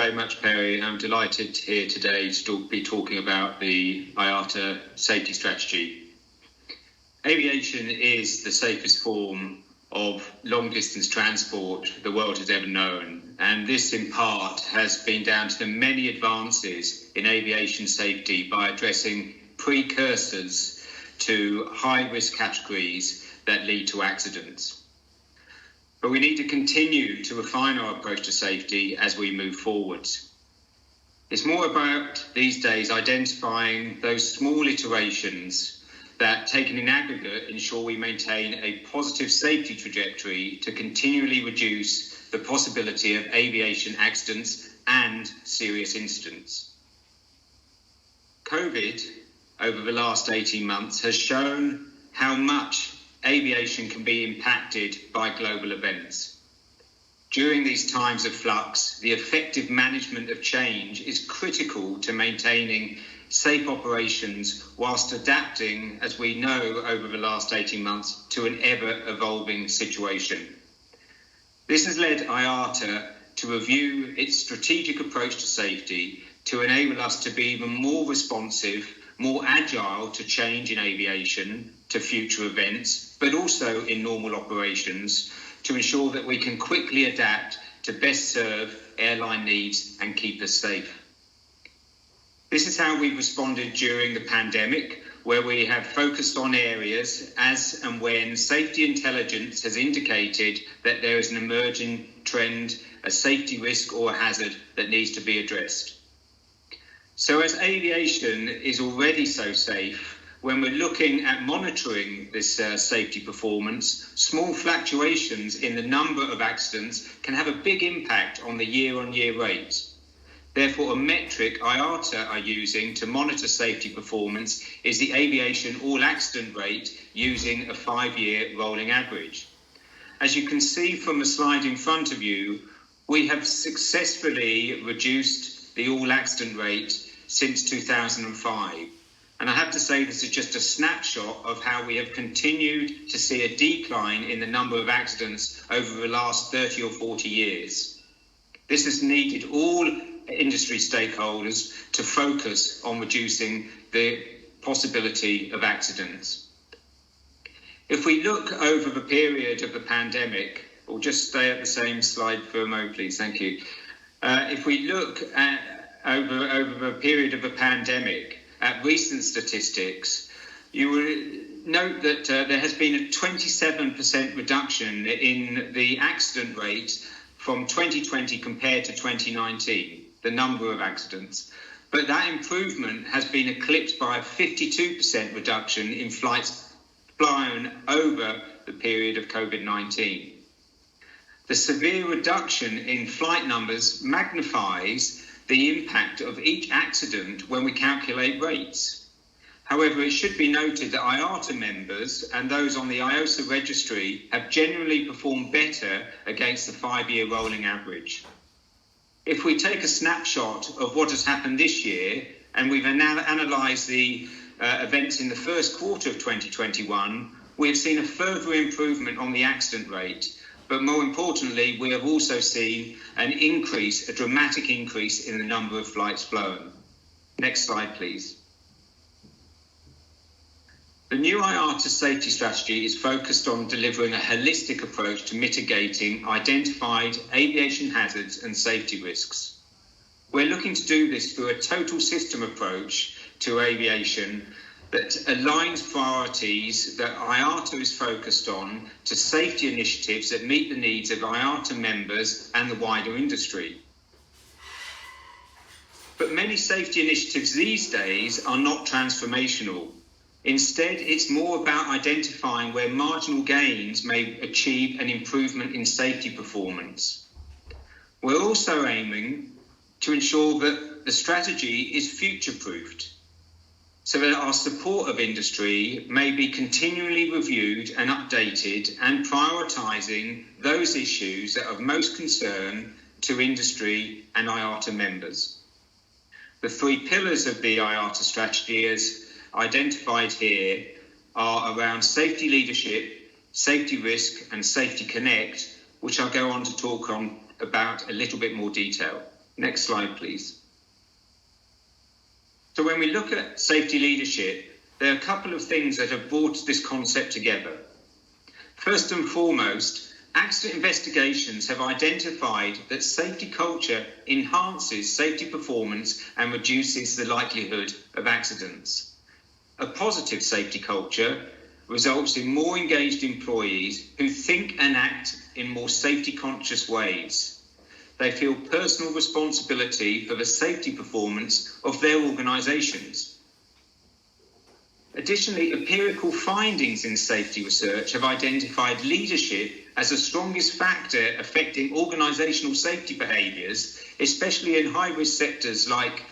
very much, Perry. I'm delighted here today to be talking about the IATA safety strategy. Aviation is the safest form of long-distance transport the world has ever known, and this in part has been down to the many advances in aviation safety by addressing precursors to high-risk categories that lead to accidents. But we need to continue to refine our approach to safety as we move forward. It's more about, these days, identifying those small iterations that, taken in aggregate, ensure we maintain a positive safety trajectory to continually reduce the possibility of aviation accidents and serious incidents. COVID, over the last 18 months, has shown how much aviation can be impacted by global events. During these times of flux, the effective management of change is critical to maintaining safe operations whilst adapting, as we know over the last 18 months, to an ever-evolving situation. This has led IATA to review its strategic approach to safety to enable us to be even more responsive, more agile to change in aviation, to future events, but also in normal operations, to ensure that we can quickly adapt to best serve airline needs and keep us safe. This is how we've responded during the pandemic, where we have focused on areas as and when safety intelligence has indicated that there is an emerging trend, a safety risk or a hazard that needs to be addressed. So as aviation is already so safe, when we're looking at monitoring this safety performance, small fluctuations in the number of accidents can have a big impact on the year-on-year rate. Therefore, a metric IATA are using to monitor safety performance is the aviation all-accident rate using a 5-year rolling average. As you can see from the slide in front of you, we have successfully reduced the all-accident rate since 2005. And I have to say this is just a snapshot of how we have continued to see a decline in the number of accidents over the last 30 or 40 years. This has needed all industry stakeholders to focus on reducing the possibility of accidents. If we look over the period of the pandemic, or just stay at the same slide for a moment, please, thank you. If we look at over the period of the pandemic, at recent statistics, you will note that there has been a 27% reduction in the accident rate from 2020 compared to 2019, the number of accidents. But that improvement has been eclipsed by a 52% reduction in flights flown over the period of COVID-19. The severe reduction in flight numbers magnifies the impact of each accident when we calculate rates. However, it should be noted that IATA members and those on the IOSA registry have generally performed better against the 5-year rolling average. If we take a snapshot of what has happened this year, and we've now analysed the events in the first quarter of 2021, we have seen a further improvement on the accident rate. But more importantly, we have also seen an increase, a dramatic increase in the number of flights flown. Next slide, please. The new IATA safety strategy is focused on delivering a holistic approach to mitigating identified aviation hazards and safety risks. We're looking to do this through a total system approach to aviation that aligns priorities that IATA is focused on to safety initiatives that meet the needs of IATA members and the wider industry. But many safety initiatives these days are not transformational. Instead, it's more about identifying where marginal gains may achieve an improvement in safety performance. We're also aiming to ensure that the strategy is future-proofed, so that our support of industry may be continually reviewed and updated and prioritising those issues that are of most concern to industry and IATA members. The 3 pillars of the IATA strategy as identified here are around safety leadership, safety risk and safety connect, which I'll go on to talk about a little bit more detail. Next slide, please. So when we look at safety leadership, there are a couple of things that have brought this concept together. First and foremost, accident investigations have identified that safety culture enhances safety performance and reduces the likelihood of accidents. A positive safety culture results in more engaged employees who think and act in more safety-conscious ways. They feel personal responsibility for the safety performance of their organisations. Additionally, empirical findings in safety research have identified leadership as the strongest factor affecting organisational safety behaviours, especially in high-risk sectors like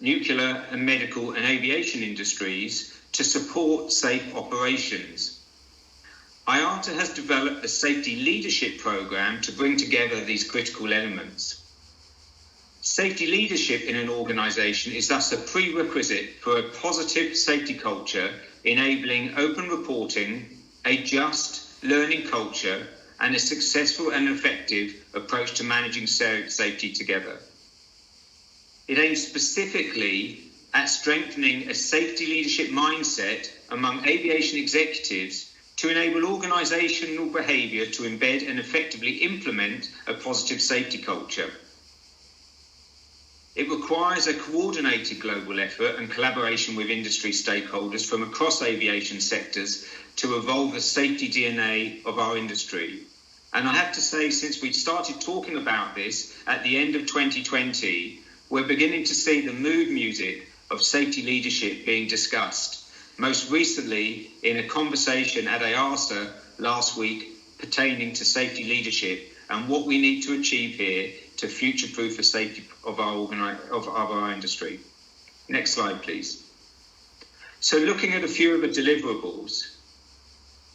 nuclear and medical and aviation industries, to support safe operations. IATA has developed a safety leadership programme to bring together these critical elements. Safety leadership in an organisation is thus a prerequisite for a positive safety culture, enabling open reporting, a just learning culture, and a successful and effective approach to managing safety together. It aims specifically at strengthening a safety leadership mindset among aviation executives to enable organisational behaviour to embed and effectively implement a positive safety culture. It requires a coordinated global effort and collaboration with industry stakeholders from across aviation sectors to evolve the safety DNA of our industry. And I have to say, since we started talking about this at the end of 2020, we're beginning to see the mood music of safety leadership being discussed. Most recently in a conversation at IATA last week pertaining to safety leadership and what we need to achieve here to future-proof the safety of our industry. Next slide, please. So looking at a few of the deliverables.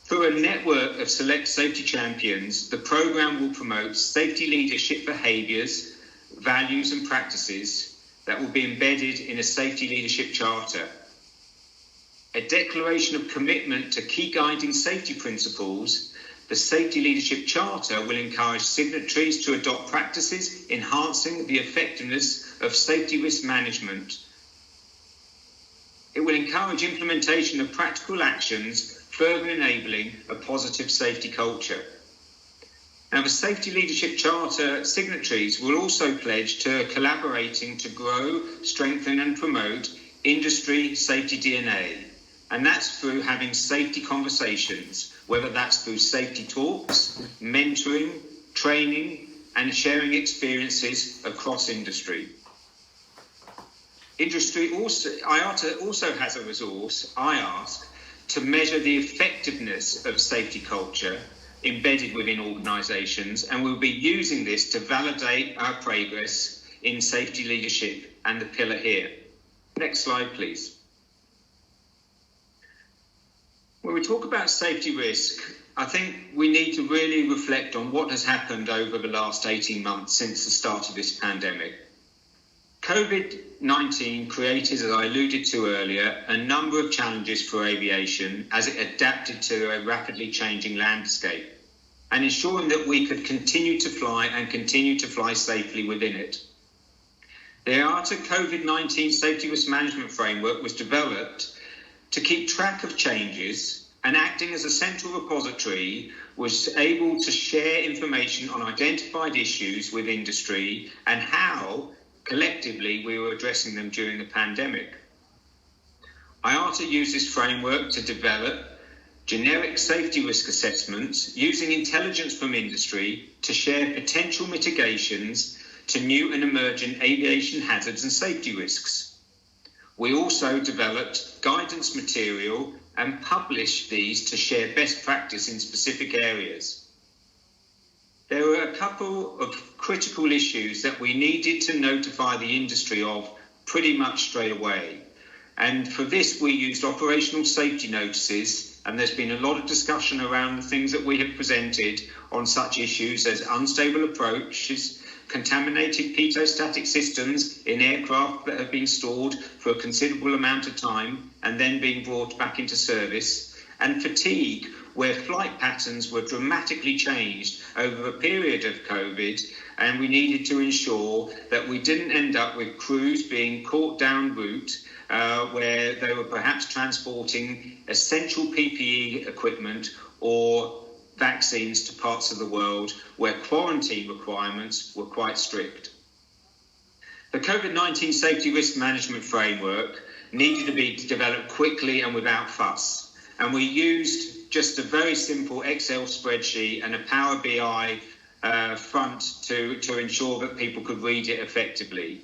Through a network of select safety champions, the programme will promote safety leadership behaviours, values and practices that will be embedded in a safety leadership charter. A declaration of commitment to key guiding safety principles, the Safety Leadership Charter will encourage signatories to adopt practices enhancing the effectiveness of safety risk management. It will encourage implementation of practical actions, further enabling a positive safety culture. Now, the Safety Leadership Charter signatories will also pledge to collaborating to grow, strengthen and promote industry safety DNA. And that's through having safety conversations, whether that's through safety talks, mentoring, training, and sharing experiences across industry. IATA also has a resource, IASK, to measure the effectiveness of safety culture embedded within organisations, and we'll be using this to validate our progress in safety leadership and the pillar here. Next slide, please. When we talk about safety risk, I think we need to really reflect on what has happened over the last 18 months since the start of this pandemic. COVID-19 created, as I alluded to earlier, a number of challenges for aviation as it adapted to a rapidly changing landscape and ensuring that we could continue to fly safely within it. The IATA COVID-19 Safety Risk Management Framework was developed to keep track of changes, and acting as a central repository was able to share information on identified issues with industry and how collectively we were addressing them during the pandemic. IATA used this framework to develop generic safety risk assessments using intelligence from industry to share potential mitigations to new and emergent aviation hazards and safety risks. We also developed guidance material and published these to share best practice in specific areas. There were a couple of critical issues that we needed to notify the industry of pretty much straight away. And for this, we used operational safety notices, and there's been a lot of discussion around the things that we have presented on such issues as unstable approaches, contaminated pitot-static systems in aircraft that have been stored for a considerable amount of time and then being brought back into service, and fatigue where flight patterns were dramatically changed over a period of COVID, and we needed to ensure that we didn't end up with crews being caught down route where they were perhaps transporting essential PPE equipment or vaccines to parts of the world where quarantine requirements were quite strict. The COVID-19 safety risk management framework needed to be developed quickly and without fuss. And we used just a very simple Excel spreadsheet and a Power BI front to ensure that people could read it effectively.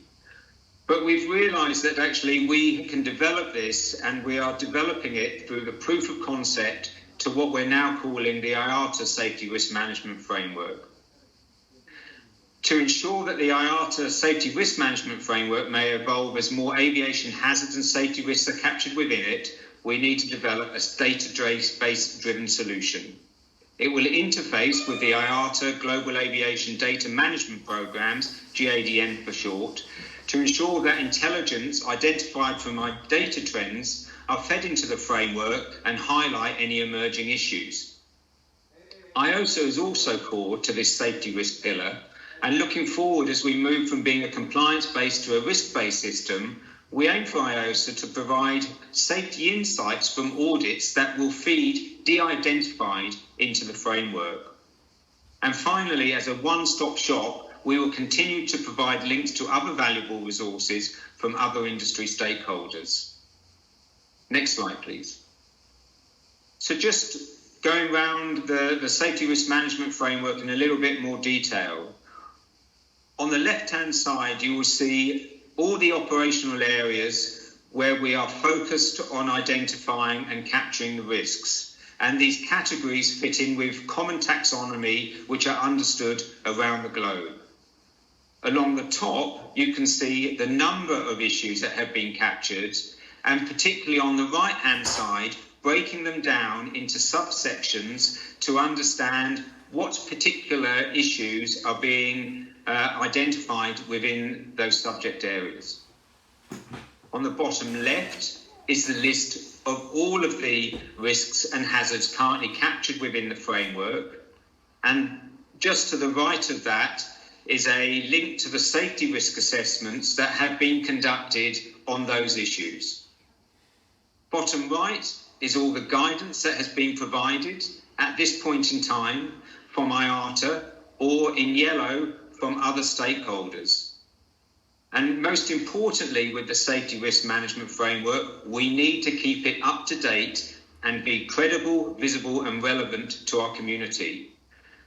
But we've realised that actually we can develop this, and we are developing it through the proof of concept to what we're now calling the IATA Safety Risk Management Framework. To ensure that the IATA Safety Risk Management Framework may evolve as more aviation hazards and safety risks are captured within it, we need to develop a database driven solution. It will interface with the IATA Global Aviation Data Management Programs, GADM for short, to ensure that intelligence identified from our data trends are fed into the framework and highlight any emerging issues. IOSA is also core to this safety risk pillar, and looking forward as we move from being a compliance-based to a risk-based system, we aim for IOSA to provide safety insights from audits that will feed de-identified into the framework. And finally, as a one-stop shop, we will continue to provide links to other valuable resources from other industry stakeholders. Next slide, please. So just going around the safety risk management framework in a little bit more detail. On the left-hand side, you will see all the operational areas where we are focused on identifying and capturing the risks. And these categories fit in with common taxonomy, which are understood around the globe. Along the top, you can see the number of issues that have been captured, and particularly on the right-hand side, breaking them down into subsections to understand what particular issues are being identified within those subject areas. On the bottom left is the list of all of the risks and hazards currently captured within the framework, and just to the right of that is a link to the safety risk assessments that have been conducted on those issues. Bottom right is all the guidance that has been provided at this point in time from IATA, or in yellow from other stakeholders. And most importantly, with the safety risk management framework, we need to keep it up to date and be credible, visible and relevant to our community.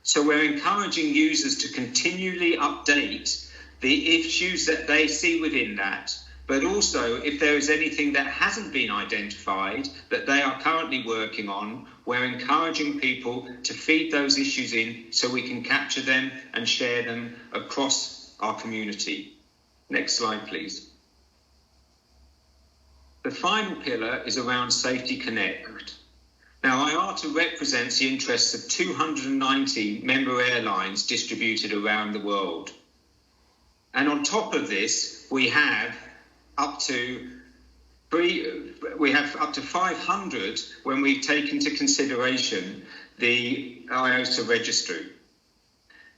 So we're encouraging users to continually update the issues that they see within that, but also if there is anything that hasn't been identified that they are currently working on, we're encouraging people to feed those issues in so we can capture them and share them across our community. Next slide, please. The final pillar is around Safety Connect. Now, IATA represents the interests of 290 member airlines distributed around the world. And on top of this, we have up to 500 when we take into consideration the IATA registry.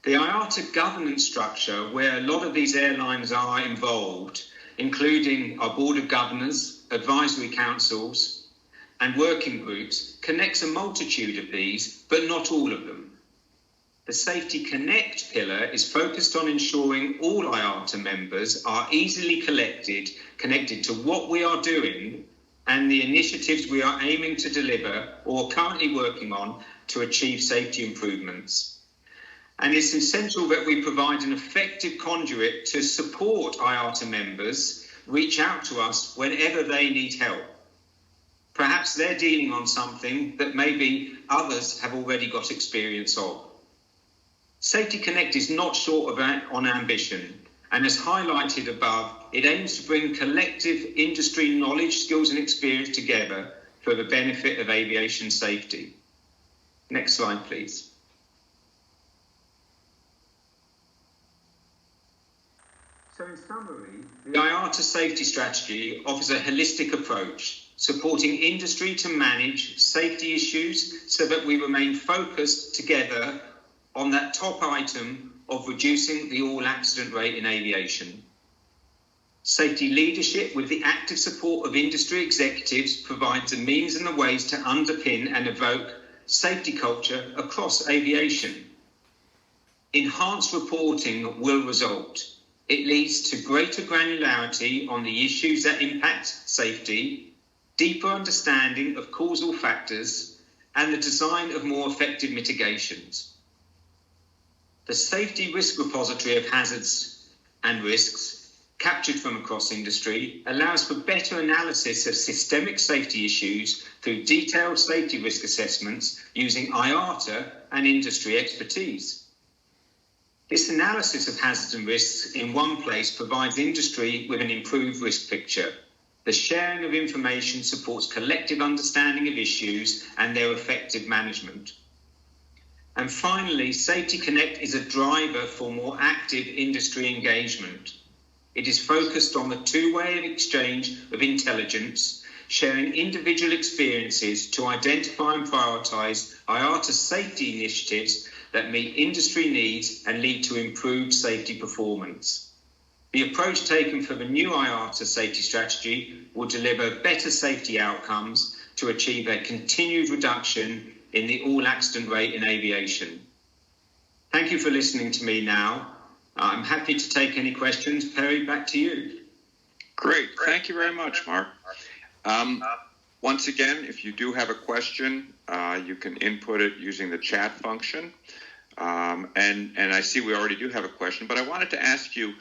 The IATA governance structure, where a lot of these airlines are involved, including our board of governors, advisory councils, and working groups, connects a multitude of these, but not all of them. The Safety Connect pillar is focused on ensuring all IATA members are easily connected to what we are doing and the initiatives we are aiming to deliver or currently working on to achieve safety improvements. And it's essential that we provide an effective conduit to support IATA members reach out to us whenever they need help. Perhaps they're dealing on something that maybe others have already got experience of. Safety Connect is not short on ambition, and as highlighted above, it aims to bring collective industry knowledge, skills and experience together for the benefit of aviation safety. Next slide, please. So in summary, the IATA safety strategy offers a holistic approach supporting industry to manage safety issues so that we remain focused together on that top item of reducing the all-accident rate in aviation. Safety leadership with the active support of industry executives provides the means and the ways to underpin and evoke safety culture across aviation. Enhanced reporting will result. It leads to greater granularity on the issues that impact safety, deeper understanding of causal factors, and the design of more effective mitigations. The Safety Risk Repository of Hazards and Risks, captured from across industry, allows for better analysis of systemic safety issues through detailed safety risk assessments using IATA and industry expertise. This analysis of hazards and risks in one place provides industry with an improved risk picture. The sharing of information supports collective understanding of issues and their effective management. And finally, Safety Connect is a driver for more active industry engagement. It is focused on the two-way exchange of intelligence, sharing individual experiences to identify and prioritise IATA safety initiatives that meet industry needs and lead to improved safety performance. The approach taken for the new IATA safety strategy will deliver better safety outcomes to achieve a continued reduction in the all-accident rate in aviation. Thank you for listening to me now. I'm happy to take any questions. Perry, back to you. Great. Thank you very much, Mark. Once again, if you do have a question, you can input it using the chat function. And I see we already do have a question, but I wanted to ask you,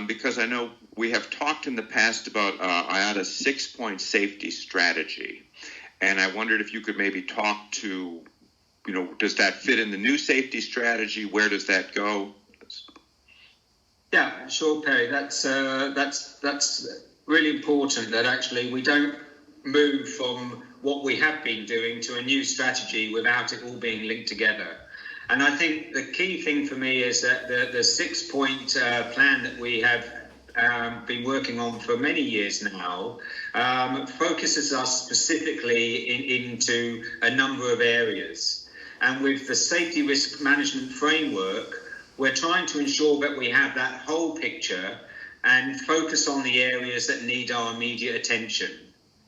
because I know we have talked in the past about IATA's 6-point safety strategy. And I wondered if you could maybe talk to, does that fit in the new safety strategy? Where does that go? Yeah, sure, Perry. That's really important that actually we don't move from what we have been doing to a new strategy without it all being linked together. And I think the key thing for me is that the 6-point plan that we have been working on for many years now focuses us specifically into a number of areas. And with the safety risk management framework, we're trying to ensure that we have that whole picture and focus on the areas that need our immediate attention.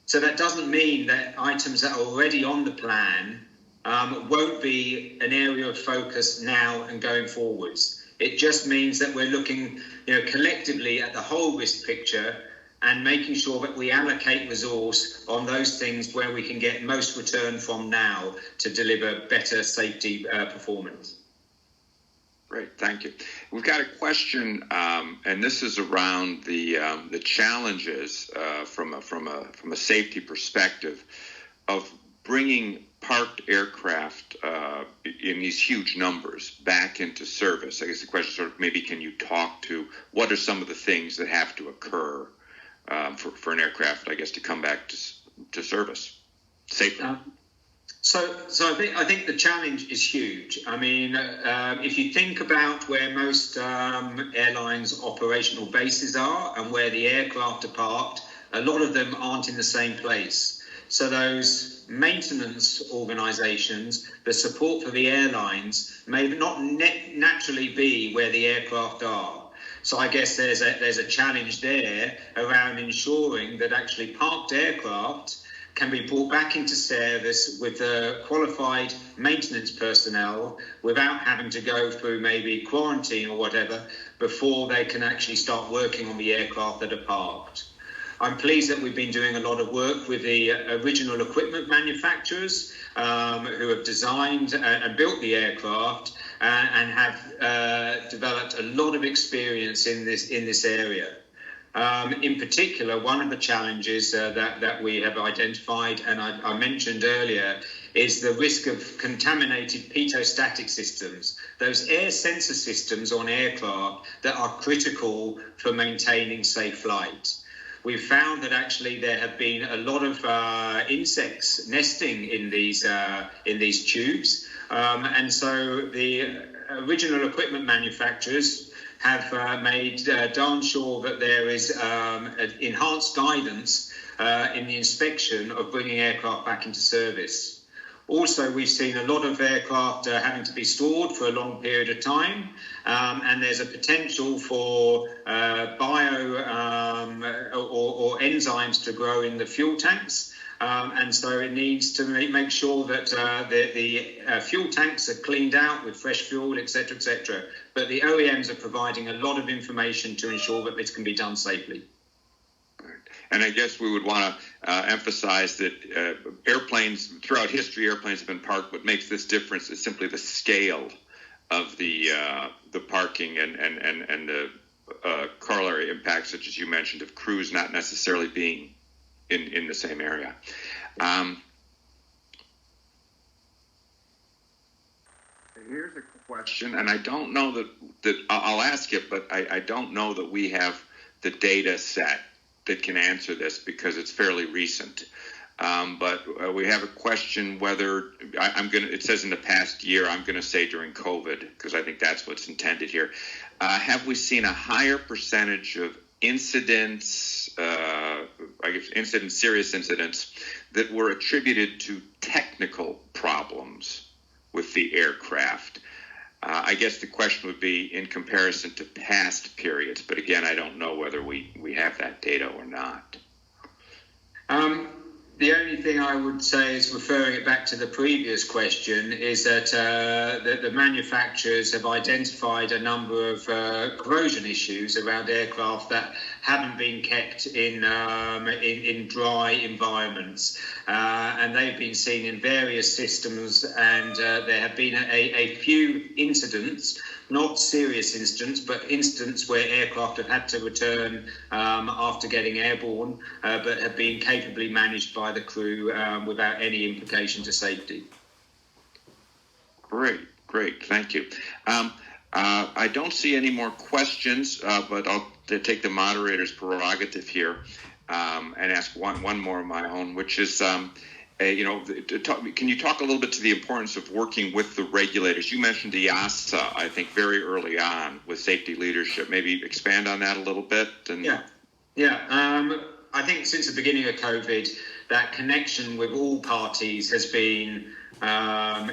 So that doesn't mean that items that are already on the plan won't be an area of focus now and going forwards. It just means that we're looking, collectively at the whole risk picture and making sure that we allocate resource on those things where we can get most return from now to deliver better safety performance. Great, thank you. We've got a question, and this is around the challenges from a safety perspective of bringing parked aircraft in these huge numbers back into service. I guess the question sort of maybe can you talk to what are some of the things that have to occur for an aircraft, I guess, to come back to service safely? So I think the challenge is huge. I mean, if you think about where most airlines' operational bases are and where the aircraft are parked, a lot of them aren't in the same place. So those maintenance organisations, the support for the airlines, may not naturally be where the aircraft are. So I guess there's a challenge there around ensuring that actually parked aircraft can be brought back into service with qualified maintenance personnel without having to go through maybe quarantine or whatever before they can actually start working on the aircraft that are parked. I'm pleased that we've been doing a lot of work with the original equipment manufacturers who have designed and built the aircraft and have developed a lot of experience in this area. In particular, one of the challenges that we have identified, and I mentioned earlier, is the risk of contaminated pitot-static systems, those air sensor systems on aircraft that are critical for maintaining safe flight. We've found that actually there have been a lot of insects nesting in these tubes, and so the original equipment manufacturers have made darn sure that there is enhanced guidance in the inspection of bringing aircraft back into service. Also, we've seen a lot of aircraft having to be stored for a long period of time, and there's a potential for bio or enzymes to grow in the fuel tanks. And so it needs to make sure that the fuel tanks are cleaned out with fresh fuel, etc., etc. But the OEMs are providing a lot of information to ensure that this can be done safely. And I guess we would want to emphasize that airplanes, throughout history, airplanes have been parked. What makes this difference is simply the scale of the parking and the corollary impacts, such as you mentioned, of crews not necessarily being in the same area. Here's a question, and I don't know that I'll ask it, but I don't know that we have the data set that can answer this because it's fairly recent. But we have a question whether it says in the past year, I'm going to say during COVID, because I think that's what's intended here. Have we seen a higher percentage of incidents, serious incidents that were attributed to technical problems with the aircraft? I guess the question would be in comparison to past periods, but again, I don't know whether we have that data or not. The only thing I would say is, referring it back to the previous question, is that the manufacturers have identified a number of corrosion issues around aircraft that haven't been kept in dry environments, and they've been seen in various systems, and there have been a few incidents, not serious incidents, but incidents where aircraft have had to return after getting airborne, but have been capably managed by the crew without any implication to safety. Great, thank you. I don't see any more questions, but I'll take the moderator's prerogative here and ask one more of my own, which is, can you talk a little bit to the importance of working with the regulators? You mentioned IATA, I think, very early on with safety leadership. Maybe expand on that a little bit. I think since the beginning of COVID, that connection with all parties has been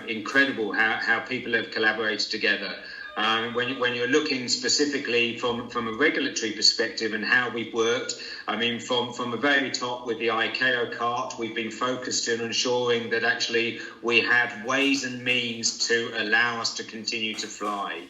incredible, how people have collaborated together. When you're looking specifically from a regulatory perspective and how we've worked, I mean, from the very top with the ICAO cart, we've been focused on ensuring that actually we have ways and means to allow us to continue to fly.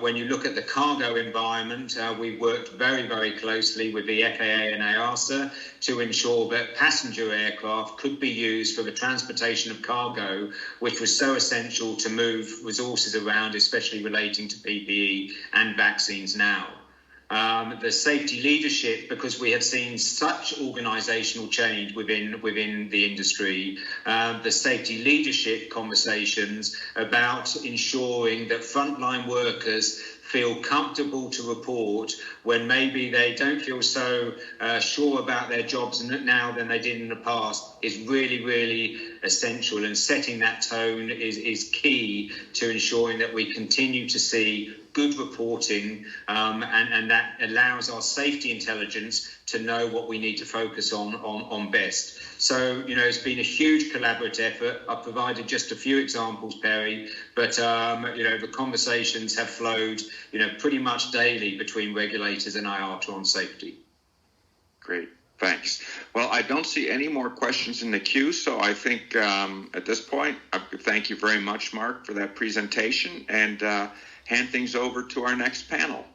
When you look at the cargo environment, we worked very, very closely with the FAA and IATA to ensure that passenger aircraft could be used for the transportation of cargo, which was so essential to move resources around, especially relating to PPE and vaccines now. The safety leadership, because we have seen such organisational change within the industry, the safety leadership conversations about ensuring that frontline workers feel comfortable to report when maybe they don't feel so sure about their jobs now than they did in the past is really, really essential. And setting that tone is key to ensuring that we continue to see good reporting, and that allows our safety intelligence to know what we need to focus on best. So, it's been a huge collaborative effort. I've provided just a few examples, Perry, but, the conversations have flowed, pretty much daily between regulators and IATA on safety. Great. Thanks. Well, I don't see any more questions in the queue, so I think at this point, thank you very much, Mark, for that presentation, and hand things over to our next panel.